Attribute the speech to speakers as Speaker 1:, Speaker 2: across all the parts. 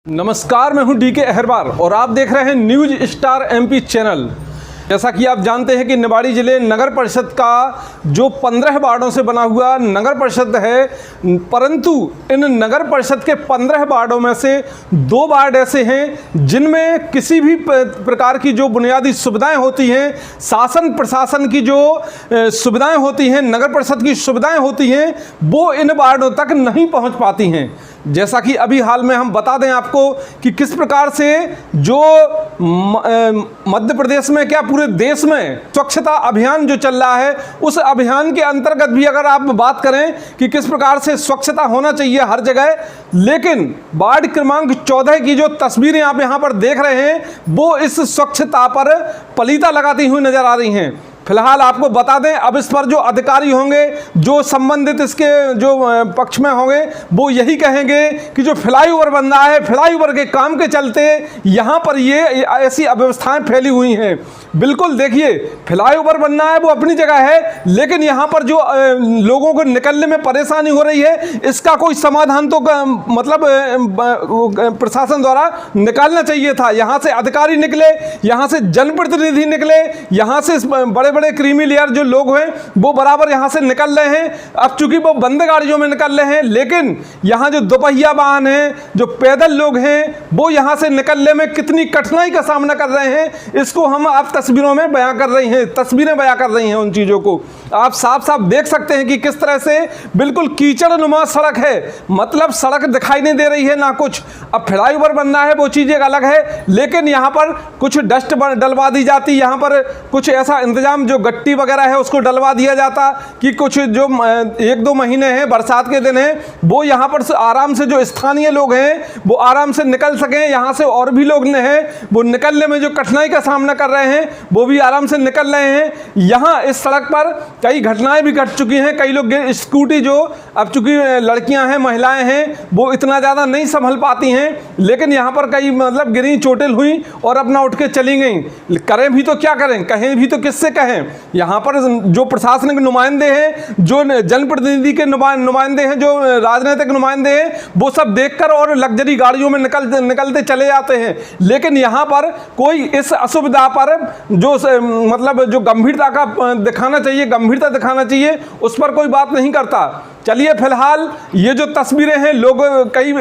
Speaker 1: नमस्कार, मैं हूं डीके अहरवार और आप देख रहे हैं न्यूज स्टार एमपी चैनल। जैसा कि आप जानते हैं कि निवाड़ी जिले नगर परिषद का जो 15 वार्डों से बना हुआ नगर परिषद है, परंतु इन नगर परिषद के 15 वार्डों में से 2 वार्ड ऐसे हैं जिनमें किसी भी प्रकार की जो बुनियादी सुविधाएं होती हैं, शासन प्रशासन की जो सुविधाएं होती हैं, नगर परिषद की सुविधाएं होती हैं, वो इन वार्डों तक नहीं पहुंच पाती हैं। जैसा कि अभी हाल में हम बता दें आपको कि किस प्रकार से जो मध्य प्रदेश में क्या पूरे देश में स्वच्छता अभियान जो चल रहा है, उस अभियान के अंतर्गत भी अगर आप बात करें कि किस प्रकार से स्वच्छता होना चाहिए हर जगह, लेकिन वार्ड क्रमांक 14 की जो तस्वीरें आप यहाँ पर देख रहे हैं वो इस स्वच्छता पर पलीता लगाती हुई नजर आ रही हैं। फिलहाल आपको बता दें, अब इस पर जो अधिकारी होंगे, जो संबंधित इसके जो पक्ष में होंगे, वो यही कहेंगे कि जो फ्लाईओवर बन रहा है, फ्लाईओवर के काम के चलते यहाँ पर ये ऐसी अव्यवस्थाएं फैली हुई हैं। बिल्कुल देखिए, फ्लाईओवर बनना है वो अपनी जगह है, लेकिन यहाँ पर जो लोगों को निकलने में परेशानी हो रही है, इसका कोई समाधान तो मतलब प्रशासन द्वारा निकालना चाहिए था। यहाँ से अधिकारी निकले, यहाँ से जनप्रतिनिधि निकले, यहाँ से बड़े बड़े क्रीमी लेयर जो लोग हैं वो बराबर यहाँ से निकल रहे हैं। अब चूंकि वो बंद गाड़ियों में निकल रहे हैं, लेकिन यहाँ जो दोपहिया वाहन हैं, जो पैदल लोग हैं, वो यहाँ से निकलने में कितनी कठिनाई का सामना कर रहे हैं, इसको हम आप तस्वीरों में बयां कर रही हैं, तस्वीरें बयां कर रही हैं। उन चीज़ों को आप साफ साफ देख सकते हैं कि किस तरह से बिल्कुल कीचड़नुमा सड़क है, मतलब सड़क दिखाई नहीं दे रही है ना कुछ। अब फ्लाईओवर बनना है वो चीज़ एक अलग है, लेकिन यहाँ पर कुछ डस्ट डलवा दी जाती, यहाँ पर कुछ ऐसा इंतजाम जो गट्टी वगैरह है उसको डलवा दिया जाता कि कुछ जो 1-2 महीने हैं, बरसात के दिन हैं, वो यहाँ पर आराम से जो स्थानीय लोग हैं वो आराम से निकल सकें। यहाँ से और भी लोग हैं वो निकलने में जो कठिनाई का सामना कर रहे हैं वो भी आराम से निकल रहे हैं। यहाँ इस सड़क पर कई घटनाएं भी घट चुकी हैं। कई लोग स्कूटी जो अब चूंकि लड़कियां हैं, महिलाएं हैं, वो इतना ज़्यादा नहीं संभल पाती हैं, लेकिन यहाँ पर कई मतलब गिरी, चोटिल हुई और अपना उठ के चली गई। करें भी तो क्या करें, कहें भी तो किससे कहें। यहाँ पर जो प्रशासनिक नुमाइंदे हैं, जो जनप्रतिनिधि के नुमाइंदे हैं, जो राजनीतिक नुमाइंदे हैं, वो सब देखकर और लग्जरी गाड़ियों में निकलते चले जाते हैं, लेकिन यहाँ पर कोई इस असुविधा पर जो मतलब जो गंभीरता का दिखाना चाहिए, गंभीरता दिखाना चाहिए, उस पर कोई बात नहीं करता। चलिए, फिलहाल ये जो तस्वीरें हैं, लोग कई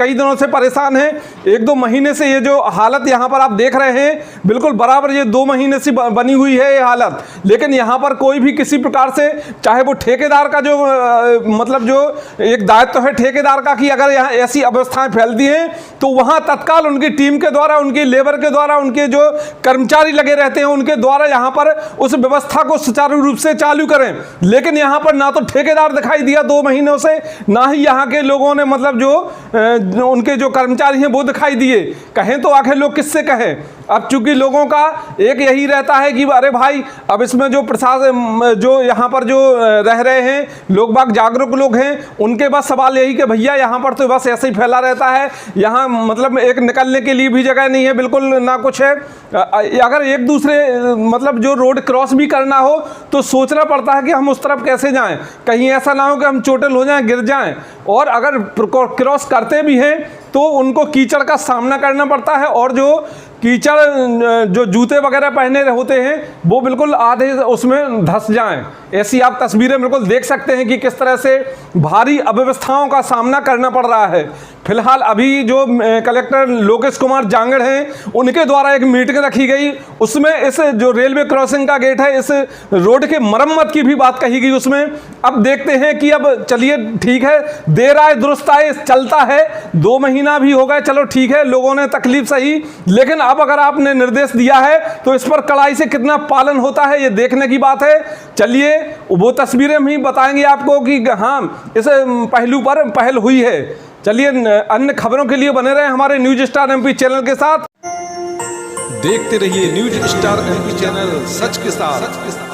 Speaker 1: दिनों से परेशान हैं। 1-2 महीने से ये जो हालत यहाँ पर आप देख रहे हैं, बिल्कुल बराबर ये 2 महीने से बनी हुई है ये हालत, लेकिन यहाँ पर कोई भी किसी प्रकार से, चाहे वो ठेकेदार का जो मतलब जो एक दायित्व है ठेकेदार का कि अगर यहाँ ऐसी अवस्थाएं फैलती हैं तो वहाँ तत्काल उनकी टीम के द्वारा, उनकी लेबर के द्वारा, उनके जो कर्मचारी लगे रहते हैं उनके द्वारा यहाँ पर उस व्यवस्था को सुचारू रूप से चालू करें। लेकिन यहाँ पर ना तो ठेकेदार दिखाई दिया 2 महीनों से, ना ही यहाँ के लोगों ने मतलब जो उनके जो कर्मचारी हैं वो दिखाई दिए। कहें तो आखिर लोग किससे कहें। अब चूंकि लोगों का एक यही रहता है कि अरे भाई, अब इसमें जो प्रशासन जो यहाँ पर जो रह रहे हैं लोग बाग, जागरूक लोग हैं, उनके बस सवाल यही कि भैया यहाँ पर तो बस ऐसे ही फैला रहता है, यहाँ मतलब एक निकलने के लिए भी जगह नहीं है, बिल्कुल ना कुछ है। अगर एक दूसरे मतलब जो रोड क्रॉस भी करना हो तो सोचना पड़ता है कि हम उस तरफ कैसे जाएं, कहीं ऐसा ना हो कि हम चोटिल हो जाएं, गिर जाएं। और अगर क्रॉस करते भी हैं तो उनको कीचड़ का सामना करना पड़ता है, और जो कीचड़ जो जूते वगैरह पहने होते हैं वो बिल्कुल आधे उसमें धंस जाएं। ऐसी आप तस्वीरें बिल्कुल देख सकते हैं कि किस तरह से भारी अव्यवस्थाओं का सामना करना पड़ रहा है। फिलहाल अभी जो कलेक्टर लोकेश कुमार जांगड़ हैं, उनके द्वारा एक मीटिंग रखी गई, उसमें इस जो रेलवे क्रॉसिंग का गेट है, इस रोड के मरम्मत की भी बात कही गई उसमें। अब देखते हैं कि अब चलिए ठीक है, देर आए दुरुस्त आए, चलता है। 2 महीना भी हो गए, चलो ठीक है, लोगों ने तकलीफ सही, लेकिन अब अगर आपने निर्देश दिया है तो इस पर कड़ाई से कितना पालन होता है ये देखने की बात है। चलिए, वो तस्वीरें भी बताएंगे आपको कि हाँ, इस पहलू पर पहल हुई है। चलिए, अन्य खबरों के लिए बने रहे हमारे न्यूज स्टार एमपी चैनल के साथ। देखते रहिए न्यूज स्टार एमपी चैनल, सच के साथ।